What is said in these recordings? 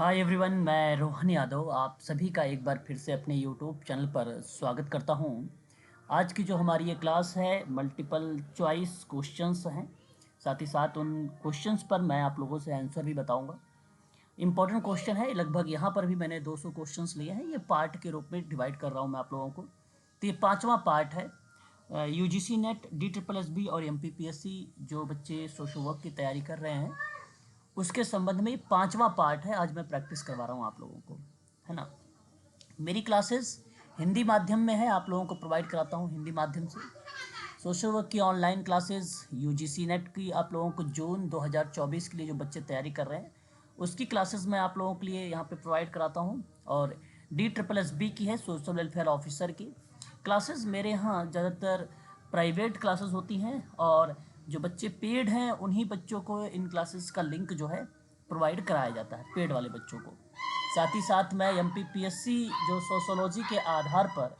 Hi everyone, मैं रोहन यादव आप सभी का एक बार फिर से अपने यूट्यूब चैनल पर स्वागत करता हूं। आज की जो हमारी ये क्लास है मल्टीपल चॉइस क्वेश्चंस हैं। साथ ही साथ उन क्वेश्चंस पर मैं आप लोगों से आंसर भी बताऊंगा। इंपॉर्टेंट क्वेश्चन है, लगभग यहाँ पर भी मैंने 200 क्वेश्चंस लिए हैं। ये पार्ट के रूप में डिवाइड कर रहा हूँ मैं आप लोगों को। तो ये पाँचवा पार्ट है। यूजीसी नेट, DSSB और MPPSC जो बच्चे सोशल वर्क की तैयारी कर रहे हैं उसके संबंध में पांचवा पार्ट है। आज मैं प्रैक्टिस करवा रहा हूँ आप लोगों को, है ना। मेरी क्लासेस हिंदी माध्यम में है, आप लोगों को प्रोवाइड कराता हूँ हिंदी माध्यम से। सोशल वर्क की ऑनलाइन क्लासेस यूजीसी नेट की आप लोगों को जून 2024 के लिए जो बच्चे तैयारी कर रहे हैं उसकी क्लासेस मैं आप लोगों के लिए यहाँ पे प्रोवाइड कराता हूँ। और DSSB की है, सोशल वेलफेयर ऑफिसर की क्लासेस मेरे यहाँ ज़्यादातर प्राइवेट क्लासेस होती हैं और जो बच्चे पेड हैं उन्हीं बच्चों को इन क्लासेस का लिंक जो है प्रोवाइड कराया जाता है, पेड वाले बच्चों को। साथ ही साथ मैं MPPSC जो सोशोलॉजी के आधार पर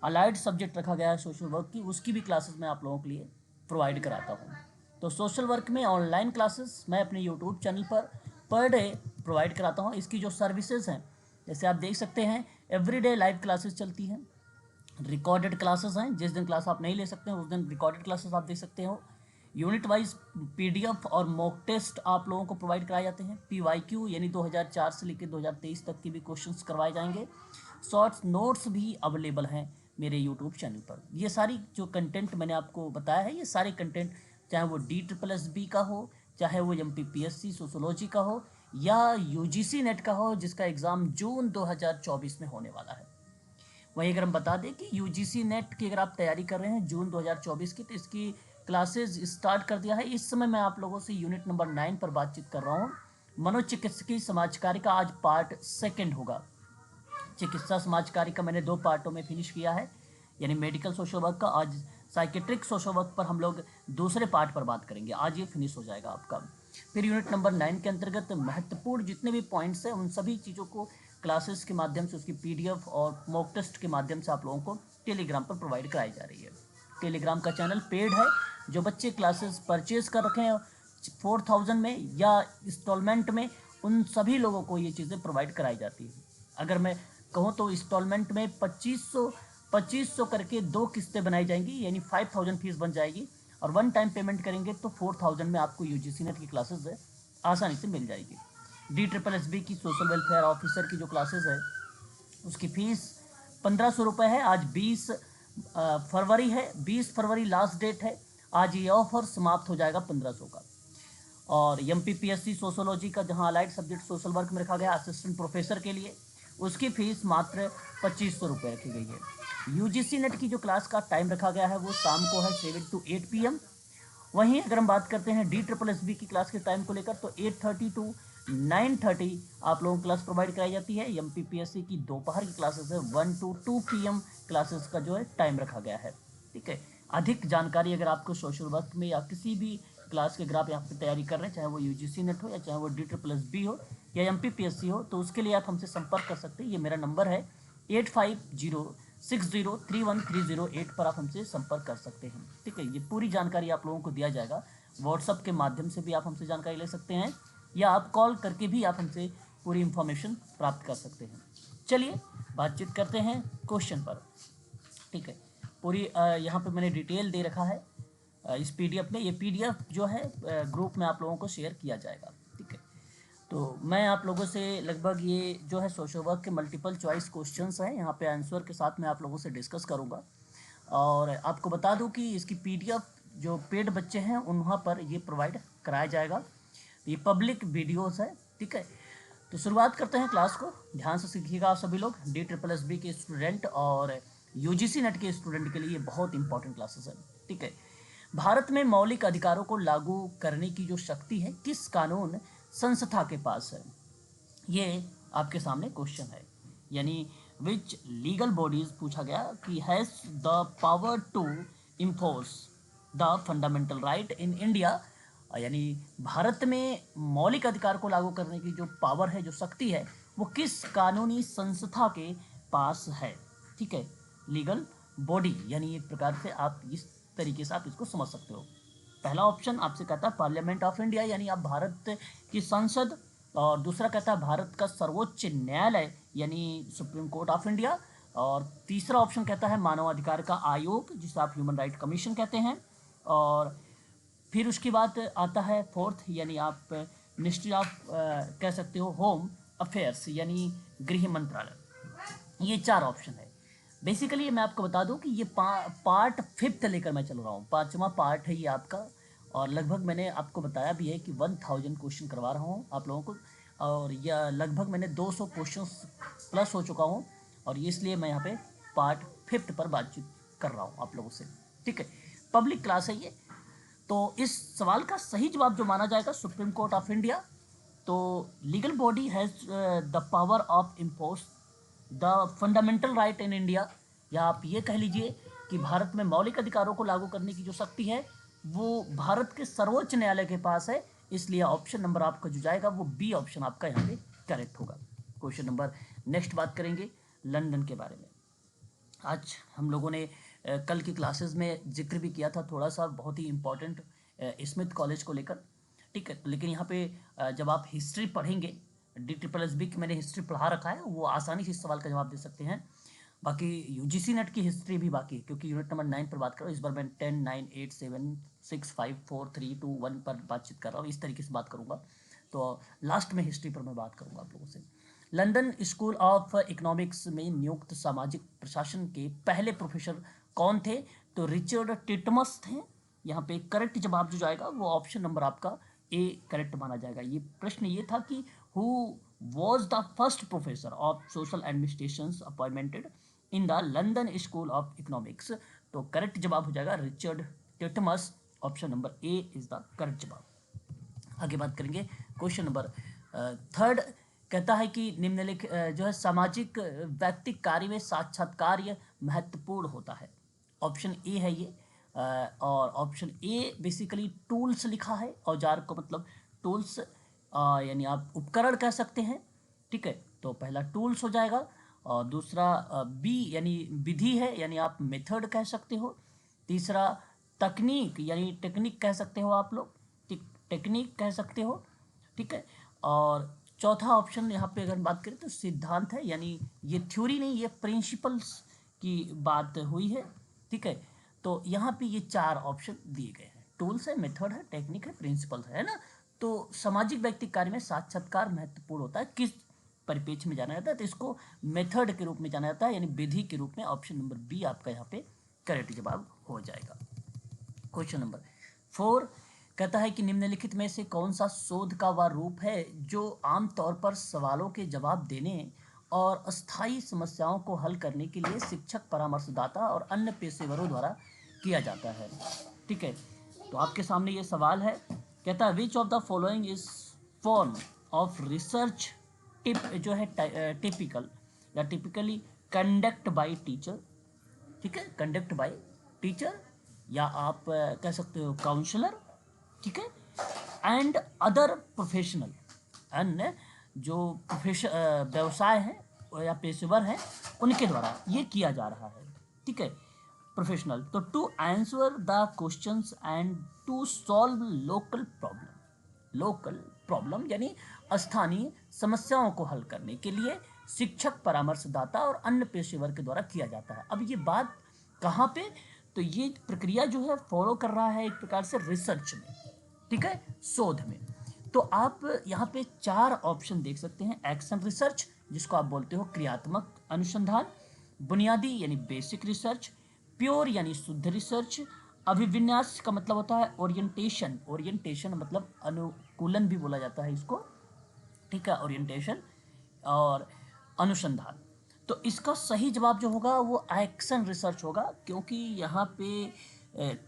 अलाइड सब्जेक्ट रखा गया है सोशल वर्क की, उसकी भी क्लासेस मैं आप लोगों के लिए प्रोवाइड कराता हूँ। तो सोशल वर्क में ऑनलाइन क्लासेस मैं अपने YouTube channel per day provide कराता हूँ। इसकी जो सर्विसेज हैं, जैसे आप देख सकते हैं, एवरीडे लाइव क्लासेस चलती हैं, रिकॉर्डेड क्लासेस हैं, जिस दिन क्लास आप नहीं ले सकते हैं उस दिन रिकॉर्डेड क्लासेस आप देख सकते हो। यूनिट वाइज PDF और मॉक टेस्ट आप लोगों को प्रोवाइड कराए जाते हैं। PYQ यानी 2004 से लेकर 2023 तक के भी क्वेश्चंस करवाए जाएंगे। शॉर्ट्स नोट्स भी अवेलेबल हैं मेरे यूट्यूब चैनल पर। ये सारी जो कंटेंट मैंने आपको बताया है, ये सारे कंटेंट चाहे वो DSSB का हो, चाहे वो MPPSC सोशोलॉजी का हो, या UGC नेट का हो जिसका एग्ज़ाम जून 2024 में होने वाला है। वहीं अगर हम बता दें कि यूजीसी नेट की अगर आप तैयारी कर रहे हैं जून 2024 की, तो इसकी क्लासेस स्टार्ट कर दिया है। इस समय मैं आप लोगों से यूनिट नंबर 9 पर बातचीत कर रहा हूँ। मनोचिकित्सकीय समाज कार्य का आज पार्ट सेकंड होगा। चिकित्सा समाज कार्य का मैंने 2 पार्टों में फिनिश किया है, यानी मेडिकल सोशल वर्क का। आज साइकेट्रिक सोशल वर्क पर हम लोग दूसरे पार्ट पर बात करेंगे, आज ये फिनिश हो जाएगा आपका। फिर यूनिट नंबर 9 के अंतर्गत महत्वपूर्ण जितने भी पॉइंट्स हैं उन सभी चीज़ों को क्लासेस के माध्यम से, उसकी PDF और मॉक टेस्ट के माध्यम से आप लोगों को टेलीग्राम पर प्रोवाइड कराई जा रही है। टेलीग्राम का चैनल पेड है। जो बच्चे क्लासेस परचेज कर रखे हैं 4000 में या इंस्टॉलमेंट में, उन सभी लोगों को ये चीज़ें प्रोवाइड कराई जाती है। अगर मैं कहूँ तो इंस्टॉलमेंट में 2500 करके 2 किस्तें बनाई जाएंगी, यानी 5000 फीस बन जाएगी। और वन टाइम पेमेंट करेंगे तो 4000 में आपको यूजीसी नेट की क्लासेस है आसानी से मिल जाएगी। DSSB की सोशल वेलफेयर ऑफिसर की जो क्लासेस है उसकी फ़ीस 1500 रुपये है। आज 20 फरवरी है, 20 फरवरी लास्ट डेट है। आज ये ऑफर समाप्त हो जाएगा 1500 का। और MPPSC सोशोलॉजी का जहां अलाइड सब्जेक्ट सोशल वर्क में रखा गया असिस्टेंट प्रोफेसर के लिए, उसकी फ़ीस मात्र 2500 रुपये रखी गई है। UGC नेट की जो क्लास का टाइम रखा गया है वो शाम को है 7 to 8 PM। वहीं अगर हम बात करते हैं DSSB की क्लास के टाइम को लेकर, तो 8:30 to 9:30 आप लोगों को क्लास प्रोवाइड कराई जाती है। MPPSC की दोपहर की क्लासेस है, 1 to 2 PM क्लासेस का जो है टाइम रखा गया है। ठीक है। अधिक जानकारी अगर आपको सोशल वर्क में या किसी भी क्लास के अगर आप यहाँ पे तैयारी कर रहे हैं, चाहे वो UGC नेट हो या चाहे वो DSSB हो या MPPSC हो, तो उसके लिए आप हमसे संपर्क कर सकते हैं। ये मेरा नंबर है 8506031308 पर आप हमसे संपर्क कर सकते हैं। ठीक है। ये पूरी जानकारी आप लोगों को दिया जाएगा। व्हाट्सअप के माध्यम से भी आप हमसे जानकारी ले सकते हैं या आप कॉल करके भी आप हमसे पूरी इंफॉर्मेशन प्राप्त कर सकते हैं। चलिए बातचीत करते हैं क्वेश्चन पर। ठीक है। पूरी यहाँ पे मैंने डिटेल दे रखा है इस PDF में। ये PDF जो है ग्रुप में आप लोगों को शेयर किया जाएगा। ठीक है। तो मैं आप लोगों से लगभग ये जो है सोशल वर्क के मल्टीपल चॉइस क्वेश्चंस हैं, यहाँ पे आंसर के साथ मैं आप लोगों से डिस्कस करूँगा। और आपको बता दूं कि इसकी PDF जो पेड बच्चे हैं उन वहाँ पर ये प्रोवाइड कराया जाएगा। ये पब्लिक वीडियोस है। ठीक है। तो शुरुआत करते हैं क्लास को, ध्यान से सीखिएगा आप सभी लोग। DSSB के स्टूडेंट और UGC नेट के स्टूडेंट के लिए ये बहुत इंपॉर्टेंट क्लासेस है। ठीक है। भारत में मौलिक अधिकारों को लागू करने की जो शक्ति है किस कानून संस्था के पास है? ये आपके सामने क्वेश्चन है, यानी विच लीगल बॉडीज पूछा गया कि has the power to impose the fundamental right in India, यानी भारत में मौलिक अधिकार को लागू करने की जो पावर है, जो शक्ति है, वो किस कानूनी संस्था के पास है? ठीक है। लीगल बॉडी यानी एक प्रकार से आप इस तरीके से आप इसको समझ सकते हो। पहला ऑप्शन आपसे कहता है पार्लियामेंट ऑफ इंडिया, यानी आप भारत की संसद और दूसरा कहता है भारत का सर्वोच्च न्यायालय यानी सुप्रीम कोर्ट ऑफ इंडिया। और तीसरा ऑप्शन कहता है मानवाधिकार का आयोग जिसे आप ह्यूमन राइट कमीशन कहते हैं। और फिर उसके बाद आता है फोर्थ यानी आप मिनिस्ट्री ऑफ कह सकते हो होम अफेयर्स यानी गृह मंत्रालय। ये चार ऑप्शन है। बेसिकली मैं आपको बता दूं कि ये पार्ट फिफ्थ लेकर मैं चल रहा हूँ, पांचवा पार्ट है ये आपका। और लगभग मैंने आपको बताया भी है कि 1000 क्वेश्चन करवा रहा हूँ आप लोगों को, और यह लगभग मैंने 200 क्वेश्चन प्लस हो चुका हूँ। और इसलिए मैं यहाँ पे पार्ट फिफ्थ पर बातचीत कर रहा हूँ आप लोगों से, ठीक है। पब्लिक क्लास है ये। तो इस सवाल का सही जवाब जो माना जाएगा सुप्रीम कोर्ट ऑफ इंडिया। तो legal body has the power of impose the fundamental right in India, या आप ये कह लीजिए कि भारत में मौलिक अधिकारों को लागू करने की जो शक्ति है वो भारत के सर्वोच्च न्यायालय के पास है। इसलिए ऑप्शन नंबर आपका जो जाएगा वो बी ऑप्शन आपका यहाँ पे करेक्ट होगा। क्वेश्चन नंबर नेक्स्ट बात करेंगे लंदन के बारे में। आज हम लोगों ने कल की क्लासेस में जिक्र भी किया था थोड़ा सा, बहुत ही इम्पोर्टेंट स्मिथ कॉलेज को लेकर, ठीक है। लेकिन यहाँ पे जब आप हिस्ट्री पढ़ेंगे, DSSB की मैंने हिस्ट्री पढ़ा रखा है, वो आसानी से इस सवाल का जवाब दे सकते हैं। बाकी UGC नेट की हिस्ट्री भी बाकी है क्योंकि यूनिट नंबर 9 पर बात कर रहा हूँ। इस बार मैं 10, 9, 8, 7, 6, 5, 4, 3, 2, 1 पर बातचीत कर रहा हूँ, इस तरीके से बात करूँगा। तो लास्ट में हिस्ट्री पर मैं बात करूँगा आप लोगों से। लंदन स्कूल ऑफ इकोनॉमिक्स में नियुक्त सामाजिक प्रशासन के पहले प्रोफेसर कौन थे? तो रिचर्ड टिटमस थे। यहाँ पे करेक्ट जवाब जो जाएगा वो ऑप्शन नंबर आपका ए करेक्ट माना जाएगा। ये प्रश्न ये था कि who was the first professor of social administration appointed in the London school of economics. तो करेक्ट जवाब हो जाएगा Richard Titmuss, option number A is the correct जवाब। आगे बात करेंगे क्वेश्चन नंबर थर्ड। कहता है कि निम्नलिखित जो है सामाजिक व्यक्तिक कार्य में साक्षात्कार महत्वपूर्ण होता है। ऑप्शन ए है ये। और ऑप्शन ए बेसिकली टूल्स लिखा है, औजार को मतलब टूल्स यानी आप उपकरण कह सकते हैं, ठीक है। तो पहला टूल्स हो जाएगा। और दूसरा बी यानी विधि है, यानी आप मेथड कह सकते हो। तीसरा तकनीक यानी टेक्निक कह सकते हो आप लोग, टेक्निक कह सकते हो, ठीक है। और चौथा ऑप्शन यहाँ पे अगर बात करें तो सिद्धांत है, यानी ये थ्योरी नहीं, ये प्रिंसिपल्स की बात हुई है, ठीक है। तो यहाँ पे ये चार ऑप्शन दिए गए हैं, टूल्स है, मेथड है, टेक्निक है, प्रिंसिपल्स है ना। तो सामाजिक व्यक्तिक कार्य में साक्षात्कार महत्वपूर्ण होता है, किस परिप्रेक्ष्य में जाना जाता है? तो इसको मेथड के रूप में जाना जाता है, यानी विधि के रूप में। ऑप्शन नंबर बी आपका यहाँ पे करेक्ट जवाब हो जाएगा। क्वेश्चन नंबर 4 कहता है कि निम्नलिखित में से कौन सा शोध का वह रूप है जो आमतौर पर सवालों के जवाब देने और अस्थायी समस्याओं को हल करने के लिए शिक्षक, परामर्शदाता और अन्य पेशेवरों द्वारा किया जाता है, ठीक है। तो आपके सामने ये सवाल है, कहता है which of the following is form of research tip जो है टिपिकल या टिपिकली कंडक्ट बाय टीचर, ठीक है, कंडक्ट बाय टीचर, या आप कह सकते हो काउंसलर, ठीक है, एंड अदर प्रोफेशनल, अन्य जो व्यवसाय है या पेशेवर हैं उनके द्वारा ये किया जा रहा है, ठीक है, प्रोफेशनल। तो to answer the questions and to solve local problem यानी स्थानीय समस्याओं को हल करने के लिए शिक्षक, परामर्शदाता और अन्य पेशेवर के द्वारा किया जाता है। अब ये बात कहाँ पे? तो ये प्रक्रिया जो है फॉलो कर रहा है एक प्रकार से रिसर्च में, ठीक है, शोध में। तो आप यहाँ पे चार ऑप्शन देख सकते हैं, एक्शन रिसर्च जिसको आप बोलते हो क्रियात्मक अनुसंधान, बुनियादी यानी बेसिक रिसर्च, प्योर यानी शुद्ध रिसर्च, अभिविन्यास का मतलब होता है ओरिएंटेशन मतलब अनुकूलन भी बोला जाता है इसको, ठीक है, ओरिएंटेशन और अनुसंधान। तो इसका सही जवाब जो होगा वो एक्शन रिसर्च होगा, क्योंकि यहाँ पे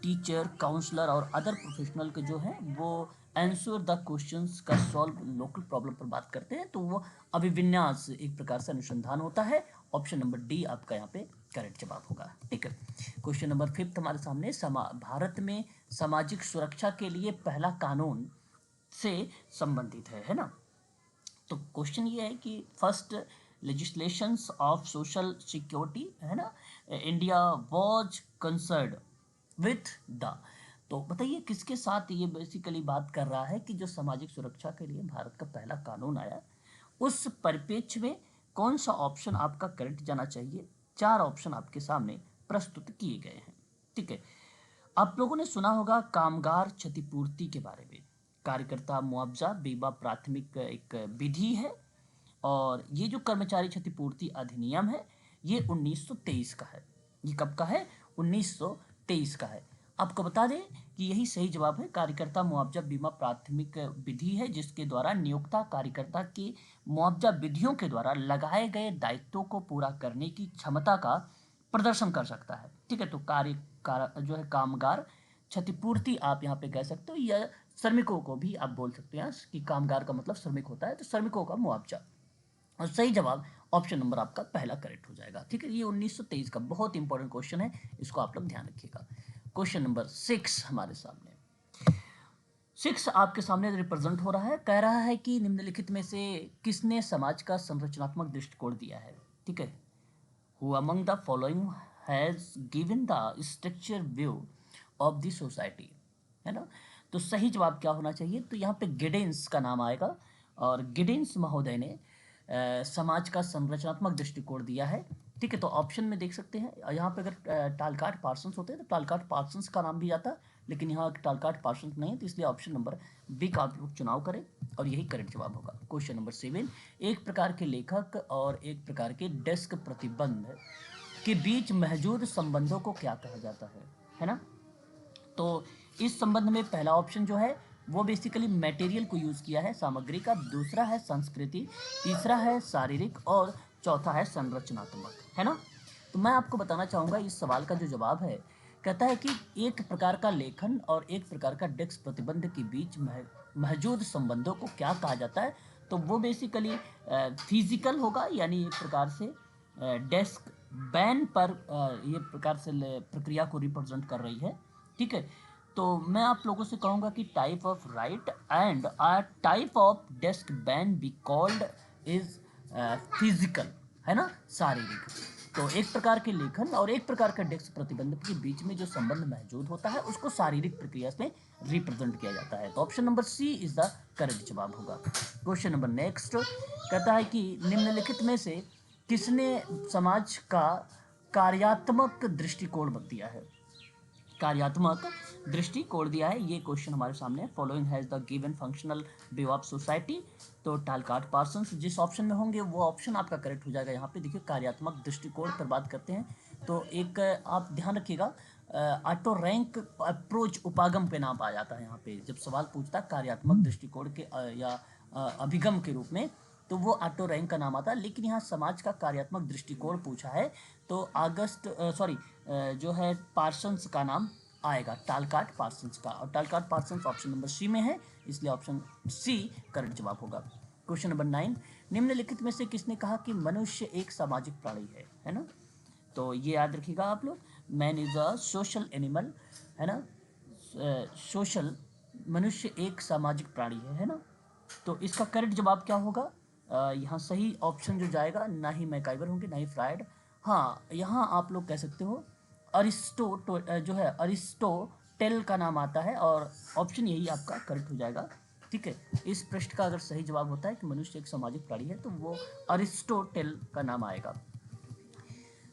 टीचर, काउंसलर और अदर प्रोफेशनल के जो हैं वो आंसर द क्वेश्चंस का सॉल्व लोकल प्रॉब्लम पर बात करते हैं, तो वो अभिविन्यास एक प्रकार से अनुसंधान होता है। ऑप्शन नंबर डी आपका यहाँ पे करेक्ट जवाब होगा, ठीक है। क्वेश्चन नंबर 5 हमारे सामने, भारत में सामाजिक सुरक्षा के लिए पहला कानून से संबंधित है ना। तो क्वेश्चन ये है कि first legislations of social security है ना, India was concerned with the, तो बताइए किसके साथ ये बेसिकली बात कर रहा है कि जो सामाजिक सुरक्षा के लिए भारत का पहला कानून आया, उस परिप्रेक्ष्य में कौन सा ऑप्शन आपका करेक्ट जाना चाहिए। 4 ऑप्शन आपके सामने प्रस्तुत किए गए हैं। ठीक है, आप लोगों ने सुना होगा कामगार क्षतिपूर्ति के बारे में। कार्यकर्ता मुआवजा बीमा प्राथमिक एक विधि है, और ये जो कर्मचारी क्षतिपूर्ति अधिनियम है ये 1923 का है। ये कब का है? 1923 का है। आपको बता दें कि यही सही जवाब है। कार्यकर्ता मुआवजा बीमा प्राथमिक विधि है जिसके द्वारा नियोक्ता कार्यकर्ता की मुआवजा विधियों के द्वारा लगाए गए दायित्वों को पूरा करने की क्षमता का प्रदर्शन कर सकता है। ठीक है, तो जो है कामगार क्षतिपूर्ति आप यहाँ पे कह सकते हो, या श्रमिकों को भी आप बोल सकते हैं कि कामगार का मतलब श्रमिक होता है, तो श्रमिकों का मुआवजा। और सही जवाब ऑप्शन नंबर आपका पहला करेक्ट हो जाएगा। ठीक है, ये 1923 का बहुत इंपॉर्टेंट क्वेश्चन है, इसको आप लोग ध्यान रखिएगा। क्वेश्चन नंबर 6 हमारे सामने। 6 आपके सामने रिप्रेजेंट हो रहा है, कह रहा है कि निम्नलिखित में से किसने समाज का संरचनात्मक दृष्टिकोण दिया है। ठीक है, who among the following has given the structure view of the society, है ना। तो सही जवाब क्या होना चाहिए? तो यहाँ पे गिडेंस का नाम आएगा, और गिडेंस महोदय ने समाज का संरचनात्मक दृष्टिकोण दिया है। ठीक है, तो ऑप्शन में देख सकते हैं, यहाँ पे अगर टालकाट पार्सन्स होते हैं तो टालकाट पार्सन्स का नाम भी आता, लेकिन यहाँ टालकाट पार्सन्स नहीं है, तो इसलिए ऑप्शन नंबर बी का आप लोग चुनाव करें और यही करेक्ट जवाब होगा। क्वेश्चन नंबर 7, एक प्रकार के लेखक और एक प्रकार के डेस्क प्रतिबंध के बीच मौजूद संबंधों को क्या कहा जाता है ना। तो इस संबंध में पहला ऑप्शन जो है वो बेसिकली मटेरियल को यूज किया है, सामग्री का। दूसरा है संस्कृति, तीसरा है शारीरिक, और चौथा है संरचनात्मक, है ना। तो मैं आपको बताना चाहूँगा इस सवाल का जो जवाब है, कहता है कि एक प्रकार का लेखन और एक प्रकार का डेस्क प्रतिबंध के बीच मौजूद संबंधों को क्या कहा जाता है। तो वो बेसिकली फिजिकल होगा, यानी एक प्रकार से डेस्क बैन पर ये प्रकार से प्रक्रिया को रिप्रेजेंट कर रही है। ठीक है, तो मैं आप लोगों से कहूँगा कि type of right and type of desk ban be called is physical, है ना, शारीरिक। तो एक प्रकार के लेखन और एक प्रकार का डेस्क प्रतिबंध के बीच में जो संबंध मौजूद होता है उसको शारीरिक प्रक्रिया से रिप्रेजेंट किया जाता है। तो option number C is the correct जवाब होगा। क्वेश्चन नंबर नेक्स्ट कहता है कि निम्नलिखित में से किसने समाज का कार्यात्मक दृष्टिकोण दिया है। कार्यात्मक दृष्टिकोण दिया है, ये क्वेश्चन हमारे सामने। Following has the given functional view of society. तो टालकाट पार्सन्स जिस ऑप्शन में होंगे वो ऑप्शन आपका करेक्ट हो जाएगा। यहाँ पे देखिए कार्यात्मक दृष्टिकोण पर बात करते हैं, तो एक आप ध्यान रखिएगा ऑटो रैंक अप्रोच उपागम पे नाम आ जाता है। यहाँ पे जब सवाल पूछता है कार्यात्मक दृष्टिकोण के या अभिगम के रूप में, तो वो ऑटो रैंक का नाम आता है। लेकिन यहाँ समाज का कार्यात्मक दृष्टिकोण पूछा है, तो जो है पार्सन्स का नाम आएगा, टालकाट पार्सन्स का। और टालकाट पार्सन्स ऑप्शन नंबर सी में है, इसलिए ऑप्शन सी करेक्ट जवाब होगा। क्वेश्चन नंबर 9, निम्नलिखित में से किसने कहा कि मनुष्य एक सामाजिक प्राणी है ना। तो ये याद रखिएगा आप लोग, man is a social animal, है ना। सोशल, मनुष्य एक सामाजिक प्राणी है ना। तो इसका करेक्ट जवाब क्या होगा? यहाँ सही ऑप्शन जो जाएगा, ना ही मैकाइवर होंगे ना ही फ्रायड। हाँ, यहाँ आप लोग कह सकते हो जो है अरिस्टोटेल का नाम आता है, और ऑप्शन यही आपका करेक्ट हो जाएगा। ठीक है, इस प्रश्न का अगर सही जवाब होता है कि मनुष्य एक सामाजिक प्राणी है, तो वो अरिस्टोटेल का नाम आएगा।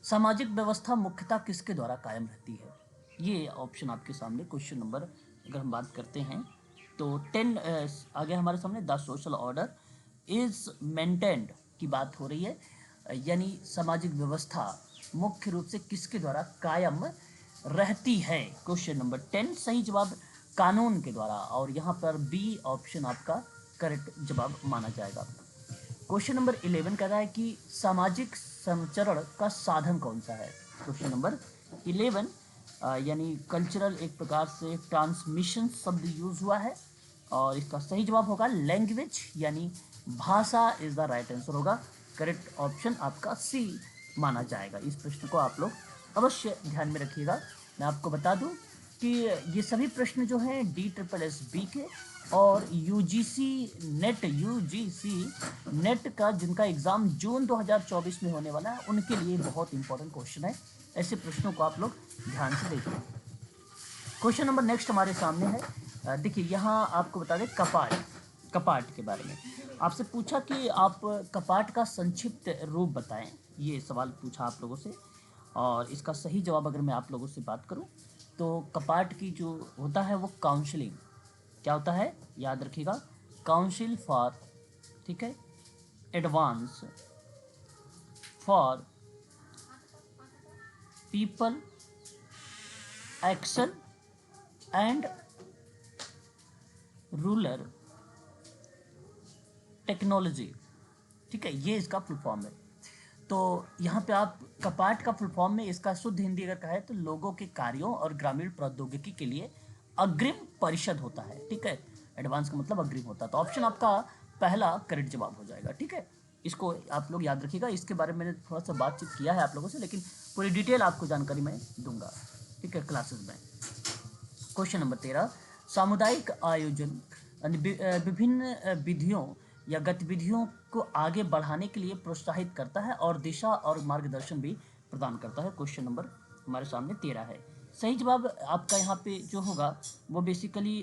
सामाजिक व्यवस्था मुख्यतः किसके द्वारा कायम रहती है? ये ऑप्शन आपके सामने क्वेश्चन नंबर अगर हम बात करते हैं तो 10 आगे हमारे सामने the social order is maintained की बात हो रही है, यानी सामाजिक व्यवस्था मुख्य रूप से किसके द्वारा कायम रहती है। क्वेश्चन नंबर 10 सही जवाब कानून के द्वारा, और यहाँ पर बी ऑप्शन आपका करेक्ट जवाब माना जाएगा। क्वेश्चन नंबर 11 कह रहा है कि सामाजिक संचरण का साधन कौन सा है। क्वेश्चन नंबर 11 यानी कल्चरल एक प्रकार से ट्रांसमिशन शब्द यूज हुआ है, और इसका सही जवाब होगा लैंग्वेज, यानी भाषा इज द राइट आंसर होगा। करेक्ट ऑप्शन आपका सी माना जाएगा। इस प्रश्न को आप लोग अवश्य ध्यान में रखिएगा। मैं आपको बता दूं कि ये सभी प्रश्न जो हैं DSSB के और यूजीसी नेट का जिनका एग्ज़ाम जून 2024 में होने वाला है, उनके लिए बहुत इंपॉर्टेंट क्वेश्चन है। ऐसे प्रश्नों को आप लोग ध्यान से देखिए। क्वेश्चन नंबर नेक्स्ट हमारे सामने है। देखिए यहाँ आपको बता दें कपाट के बारे में आपसे पूछा कि आप कपाट का संक्षिप्त रूप बताएं, ये सवाल पूछा आप लोगों से। और इसका सही जवाब अगर मैं आप लोगों से बात करूं तो कपाट की जो होता है वो काउंसलिंग, क्या होता है याद रखिएगा, काउंसिल फॉर, ठीक है, advance for people action and rural technology, ठीक है, ये इसका फुल फॉर्म है। तो यहाँ पे आप कपाट का फुल फॉर्म में इसका शुद्ध हिंदी अगर कहे तो लोगों के कार्यों और ग्रामीण प्रौद्योगिकी के लिए अग्रिम परिषद होता है, ठीक है। एडवांस का मतलब अग्रिम होता है, तो ऑप्शन आपका पहला करेक्ट जवाब हो जाएगा, ठीक है। इसको आप लोग याद रखिएगा, इसके बारे में मैंने थोड़ा सा बातचीत किया है आप लोगों से, लेकिन पूरी डिटेल आपको जानकारी मैं दूंगा, ठीक है, क्लासेस में। क्वेश्चन नंबर 13, सामुदायिक आयोजन विभिन्न विधियों या गतिविधियों को आगे बढ़ाने के लिए प्रोत्साहित करता है और दिशा और मार्गदर्शन भी प्रदान करता है। क्वेश्चन नंबर हमारे सामने 13 है। सही जवाब आपका यहाँ पे जो होगा वो बेसिकली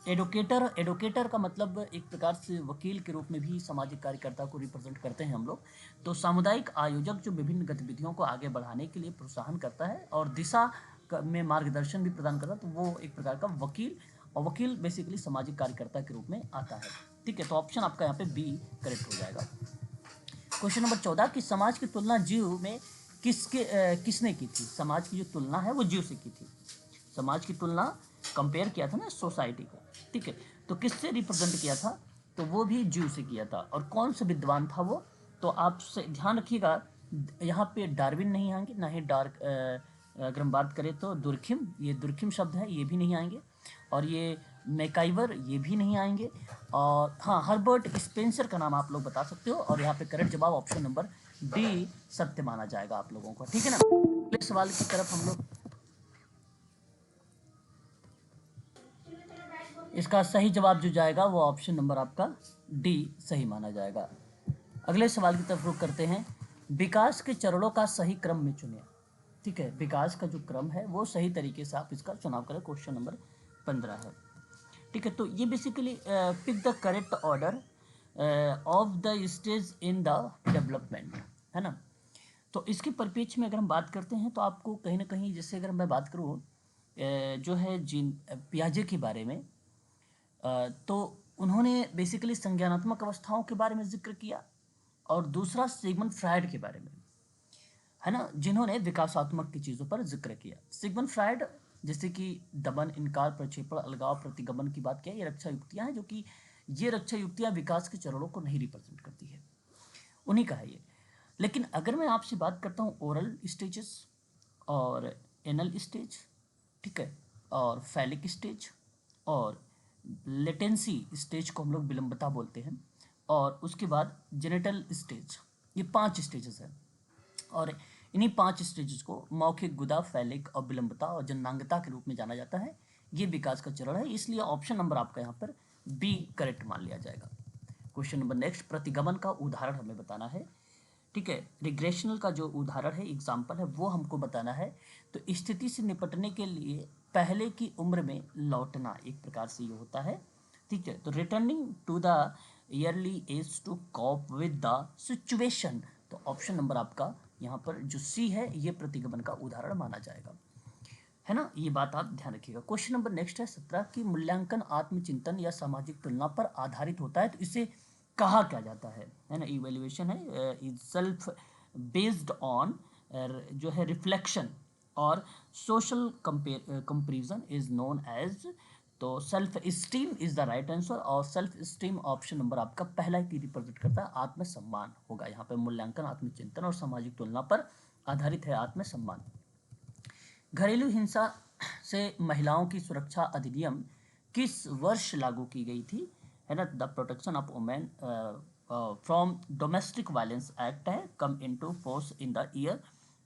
एडवोकेटर का मतलब एक प्रकार से वकील के रूप में भी सामाजिक कार्यकर्ता को रिप्रेजेंट करते हैं हम लोग। तो सामुदायिक आयोजक जो विभिन्न गतिविधियों को आगे बढ़ाने के लिए प्रोत्साहन करता है और दिशा में मार्गदर्शन भी प्रदान करता है, तो वो एक प्रकार का वकील, और वकील बेसिकली सामाजिक कार्यकर्ता के रूप में आता है, ठीक है। तो ऑप्शन आपका यहाँ पे बी करेक्ट हो जाएगा। क्वेश्चन नंबर 14 कि समाज की तुलना जीव में किसने की थी। समाज की जो तुलना है वो जीव से की थी। समाज की तुलना कंपेयर किया था ना सोसाइटी को, ठीक है, तो किससे रिप्रेजेंट किया था, तो वो भी जीव से किया था। और कौन सा विद्वान था वो, तो आप ध्यान रखिएगा यहाँ पे डार्विन नहीं आएंगे, ना ही डार्क अगर हम बात करें तो दुर्खिम, ये दुर्खिम शब्द है, ये भी नहीं आएंगे। और ये मैकाइवर, ये भी नहीं आएंगे। और हाँ, हर्बर्ट स्पेंसर का नाम आप लोग बता सकते हो। और यहाँ पे करेक्ट जवाब ऑप्शन नंबर डी सत्य माना जाएगा आप लोगों को, ठीक है ना। अगले सवाल की तरफ हम लोग, इसका सही जवाब जो जाएगा वो ऑप्शन नंबर आपका डी सही माना जाएगा। अगले सवाल की तरफ रुख करते हैं। विकास के चरणों का सही क्रम में चुनिए, ठीक है, विकास का जो क्रम है वो सही तरीके से आप इसका चुनाव करें। क्वेश्चन नंबर 15 है, ठीक है। तो ये basically pick the correct order of the stage in the development, है ना। तो इसके परिप्रेक्ष्य में अगर हम बात करते हैं तो आपको कहीं ना कहीं, जैसे अगर मैं बात करूँ जो है जीन पियाजे के बारे में, तो उन्होंने बेसिकली संज्ञानात्मक अवस्थाओं के बारे में जिक्र किया, और दूसरा सिगमंड फ्रायड के बारे में, है ना, जिन्होंने विकासात्मक की चीज़ों पर जिक्र किया। सिगमंड फ्रायड जैसे कि दमन, इनकार, प्रक्षेपण, अलगाव, प्रतिगमन की बात किया, ये रक्षा युक्तियाँ हैं, जो कि ये रक्षा युक्तियाँ विकास के चरणों को नहीं रिप्रेजेंट करती है, उन्हीं का है ये। लेकिन अगर मैं आपसे बात करता हूँ ओरल स्टेजेस और एनल स्टेज, ठीक है, और फैलिक स्टेज और लेटेंसी स्टेज को हम लोग विलंबता बोलते हैं, और उसके बाद जेनिटल स्टेज, ये 5 स्टेजेस हैं। और इन्हीं 5 स्टेजेस को मौखिक, गुदा, फैलिक और विलंबता और जननांगता के रूप में जाना जाता है। ये विकास का चरण है, इसलिए ऑप्शन नंबर आपका यहाँ पर बी करेक्ट मान लिया जाएगा। क्वेश्चन नंबर नेक्स्ट, प्रतिगमन का उदाहरण हमें बताना है, ठीक है। रिग्रेशनल का जो उदाहरण है, एग्जाम्पल है, वो हमको बताना है। तो स्थिति से निपटने के लिए पहले की उम्र में लौटना एक प्रकार से ये होता है, ठीक है। तो returning to the early age to cope with the situation, तो ऑप्शन नंबर आपका यहाँ पर जो सी है ये प्रतिगमन का उदाहरण माना जाएगा, है ना, ये बात आप ध्यान रखिएगा। क्वेश्चन नंबर नेक्स्ट है 17 की मूल्यांकन आत्मचिंतन या सामाजिक तुलना पर आधारित होता है, तो इसे कहा क्या जाता है ना, इवेल्युएशन है, इज सेल्फ बेस्ड ऑन जो है रिफ्लेक्शन और social comparison is known as, तो self esteem is the right answer. और सेल्फ स्टीम ऑप्शन नंबर आपका पहला की रिप्रेजेंट करता है, आत्मसम्मान होगा यहाँ पे। मूल्यांकन आत्मचिंतन और सामाजिक तुलना पर आधारित है आत्मसम्मान। घरेलू हिंसा से महिलाओं की सुरक्षा अधिनियम किस वर्ष लागू की गई थी, है ना, the protection of women from domestic violence act है, come into force in the year,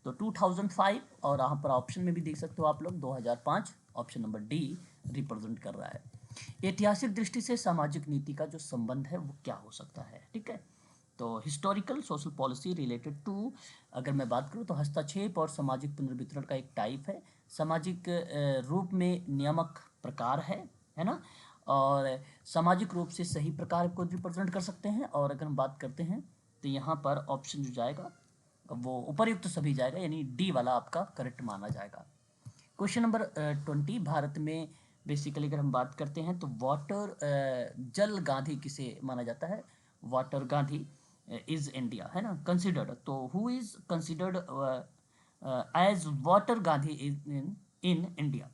तो 2005। और यहाँ पर ऑप्शन में भी देख सकते हो आप लोग 2005, ऑप्शन नंबर डी रिप्रेजेंट कर रहा है। ऐतिहासिक दृष्टि से सामाजिक नीति का जो संबंध है वो क्या हो सकता है, ठीक है। तो historical social policy related to, अगर मैं बात करूँ तो हस्तक्षेप और सामाजिक पुनर्वितरण का एक टाइप है, सामाजिक रूप में नियामक प्रकार है ना, और सामाजिक रूप से सही प्रकार को रिप्रेजेंट कर सकते हैं। और अगर हम बात करते हैं तो यहाँ पर ऑप्शन जो जाएगा वो उपर्युक्त सभी जाएगा, यानी डी वाला आपका करेक्ट माना जाएगा। क्वेश्चन नंबर 20, भारत में बेसिकली अगर हम बात करते हैं तो वाटर जल गांधी किसे माना जाता है, वाटर गांधी इज इंडिया, है ना, कंसिडर्ड, तो who is considered as water Gandhi in India,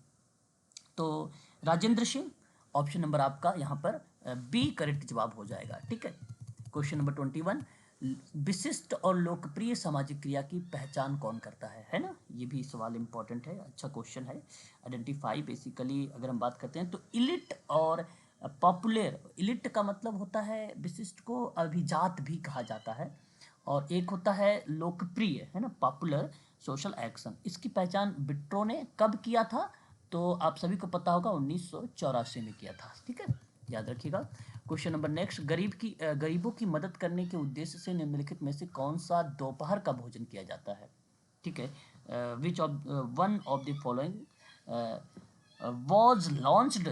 तो राजेंद्र सिंह, ऑप्शन नंबर आपका यहाँ पर बी करेक्ट जवाब हो जाएगा। ठीक है। क्वेश्चन नंबर 21, विशिष्ट और लोकप्रिय सामाजिक क्रिया की पहचान कौन करता है ना, ये भी सवाल इंपॉर्टेंट है, अच्छा क्वेश्चन है। आइडेंटिफाई, बेसिकली अगर हम बात करते हैं तो इलिट और पॉपुलर, इलिट का मतलब होता है विशिष्ट को अभिजात भी कहा जाता है, और एक होता है लोकप्रिय, है ना, पॉपुलर सोशल एक्शन। इसकी पहचान विट्रो ने कब किया था, तो आप सभी को पता होगा 1984 में किया था। ठीक है, याद रखिएगा। क्वेश्चन नंबर नेक्स्ट, गरीबों की मदद करने के उद्देश्य से निम्नलिखित में से कौन सा दोपहर का भोजन किया जाता है। ठीक है, which of one of the following was launched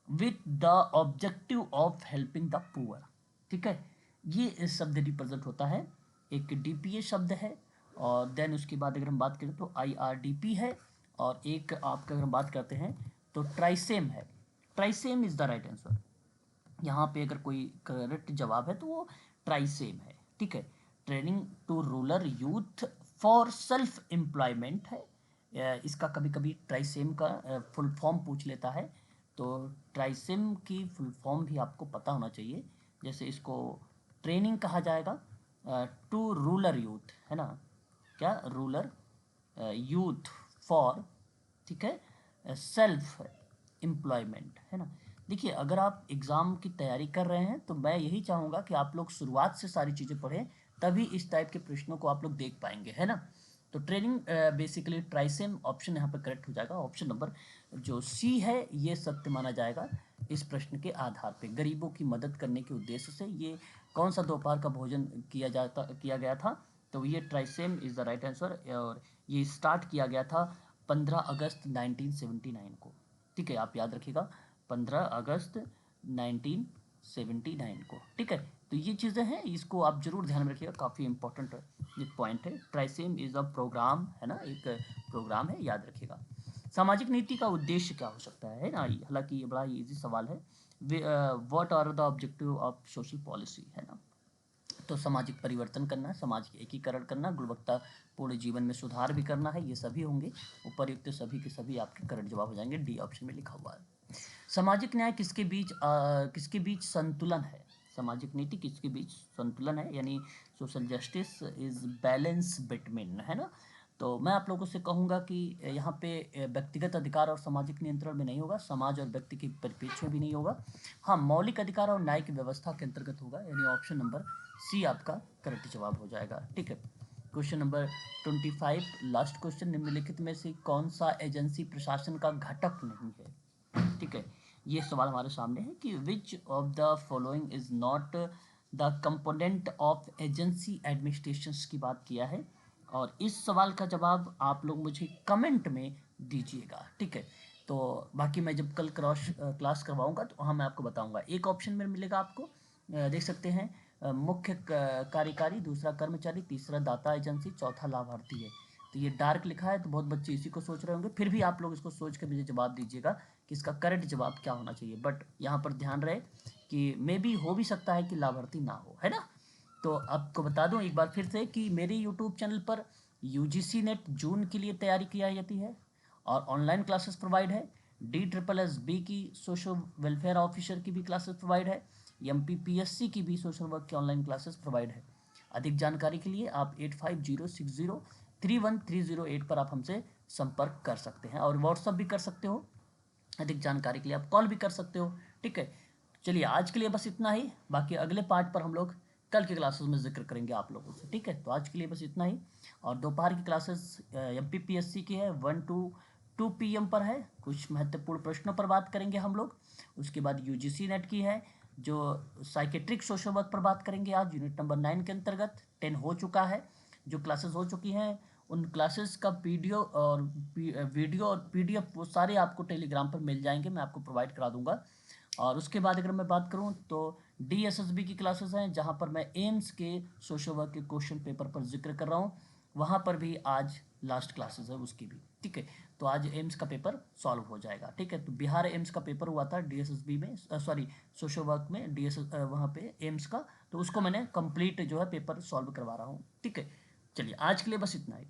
with the objective of helping the poor. ठीक है, ये शब्द रिप्रेजेंट होता है, एक डीपीए शब्द है, और देन उसके बाद अगर हम बात करें तो आईआरडीपी है, और एक आपका अगर हम बात करते हैं तो ट्राइसेम है। ट्राइसेम इज द राइट आंसर, यहाँ पे अगर कोई करेक्ट जवाब है तो वो ट्राइसेम है। ठीक है, training to rural youth for self employment है, इसका कभी कभी ट्राइसेम का फुल फॉर्म पूछ लेता है, तो ट्राइसेम की फुल फॉर्म भी आपको पता होना चाहिए। जैसे इसको ट्रेनिंग कहा जाएगा टू रूरल यूथ, है ना, क्या रूरल यूथ फॉर, ठीक है, सेल्फ एम्प्लॉयमेंट, है ना। देखिए, अगर आप एग्ज़ाम की तैयारी कर रहे हैं तो मैं यही चाहूँगा कि आप लोग शुरुआत से सारी चीज़ें पढ़ें, तभी इस टाइप के प्रश्नों को आप लोग देख पाएंगे, है ना। तो ट्रेनिंग बेसिकली ट्राइसेम ऑप्शन यहाँ पर करेक्ट हो जाएगा। ऑप्शन नंबर जो सी है ये सत्य माना जाएगा इस प्रश्न के आधार पे। गरीबों की मदद करने के उद्देश्य से ये कौन सा दोपहर का भोजन किया गया था, तो ये ट्राइसेम इज़ द राइट आंसर, और ये स्टार्ट किया गया था 15 अगस्त 1979 को। ठीक है, आप याद रखिएगा 15 अगस्त 1979 को। ठीक है, तो ये चीज़ें हैं, इसको आप जरूर ध्यान में रखिएगा, काफ़ी इंपॉर्टेंट पॉइंट है। ट्राइसेम इज अ प्रोग्राम, है ना, एक प्रोग्राम है, याद रखिएगा। सामाजिक नीति का उद्देश्य क्या हो सकता है ना, हालांकि ये बड़ा इजी सवाल है। What are the objective of social policy, है ना, तो सामाजिक परिवर्तन करना, सामाजिक एकीकरण करना, गुणवत्तापूर्ण जीवन में सुधार भी करना है, ये सभी होंगे। उपर्युक्त सभी के सभी आपके करेक्ट जवाब हो जाएंगे, डी ऑप्शन में लिखा हुआ है। सामाजिक न्याय किसके बीच संतुलन है, सामाजिक नीति किसके बीच संतुलन है, यानी social justice is balance between, है ना। तो मैं आप लोगों से कहूँगा कि यहाँ पे व्यक्तिगत अधिकार और सामाजिक नियंत्रण में नहीं होगा, समाज और व्यक्ति के परिप्रेक्ष्य में भी नहीं होगा, हाँ मौलिक अधिकार और न्याय की व्यवस्था के अंतर्गत होगा, यानी ऑप्शन नंबर सी आपका करेक्ट जवाब हो जाएगा। ठीक है, क्वेश्चन नंबर 25, लास्ट क्वेश्चन, निम्नलिखित में से कौन सा एजेंसी प्रशासन का घटक नहीं है। ठीक है, ये सवाल हमारे सामने है कि which of the following is not the component of agency administration की बात किया है, और इस सवाल का जवाब आप लोग मुझे कमेंट में दीजिएगा। ठीक है, तो बाकी मैं जब कल क्लास करवाऊंगा तो वहाँ मैं आपको बताऊंगा। एक ऑप्शन में मिलेगा आपको, देख सकते हैं, मुख्य कार्यकारी, दूसरा कर्मचारी, तीसरा दाता एजेंसी, चौथा लाभार्थी है। तो ये डार्क लिखा है तो बहुत बच्चे इसी को सोच रहे होंगे, फिर भी आप लोग इसको सोच के मुझे जवाब दीजिएगा कि इसका करेक्ट जवाब क्या होना चाहिए। बट यहाँ पर ध्यान रहे कि मे बी हो भी सकता है कि लाभार्थी ना हो, है ना। तो आपको बता दूं एक बार फिर से कि मेरे यूट्यूब चैनल पर यूजीसी नेट जून के लिए तैयारी की जाती है, और ऑनलाइन क्लासेस प्रोवाइड है। DSSB की सोशल वेलफेयर ऑफिसर की भी क्लासेस प्रोवाइड है, MPPSC की भी सोशल वर्क की ऑनलाइन क्लासेस प्रोवाइड है। अधिक जानकारी के लिए आप 8506031308 पर आप हमसे संपर्क कर सकते हैं, और व्हाट्सअप भी कर सकते हो। अधिक जानकारी के लिए आप कॉल भी कर सकते हो। ठीक है, चलिए आज के लिए बस इतना ही, बाकी अगले पार्ट पर हम लोग कल के क्लासेस में जिक्र करेंगे आप लोगों से। ठीक है, तो आज के लिए बस इतना ही, और दोपहर की क्लासेस MPPSC की है 1 to 2 PM पर है, कुछ महत्वपूर्ण प्रश्नों पर बात करेंगे हम लोग। उसके बाद UGC नेट की है जो साइकेट्रिक सोशल वर्क पर बात करेंगे आज यूनिट नंबर 9 के अंतर्गत। 10 हो चुका है, जो क्लासेस हो चुकी हैं उन क्लासेस का वीडियो और पीडीएफ वो सारे आपको टेलीग्राम पर मिल जाएंगे, मैं आपको प्रोवाइड करा दूंगा। और उसके बाद अगर मैं बात करूं तो डीएसएसबी की क्लासेस हैं, जहां पर मैं एम्स के सोशल वर्क के क्वेश्चन पेपर पर जिक्र कर रहा हूं, वहां पर भी आज लास्ट क्लासेस है उसकी भी, ठीक है। तो आज एम्स का पेपर सॉल्व हो जाएगा, ठीक है। तो बिहार एम्स का पेपर हुआ था डीएसएसबी में, सॉरी सोशल वर्क में, डीएसएस वहाँ पे एम्स का, तो उसको मैंने कंप्लीट जो है पेपर सॉल्व करवा रहा हूँ, ठीक है। चलिए आज के लिए बस इतना ही।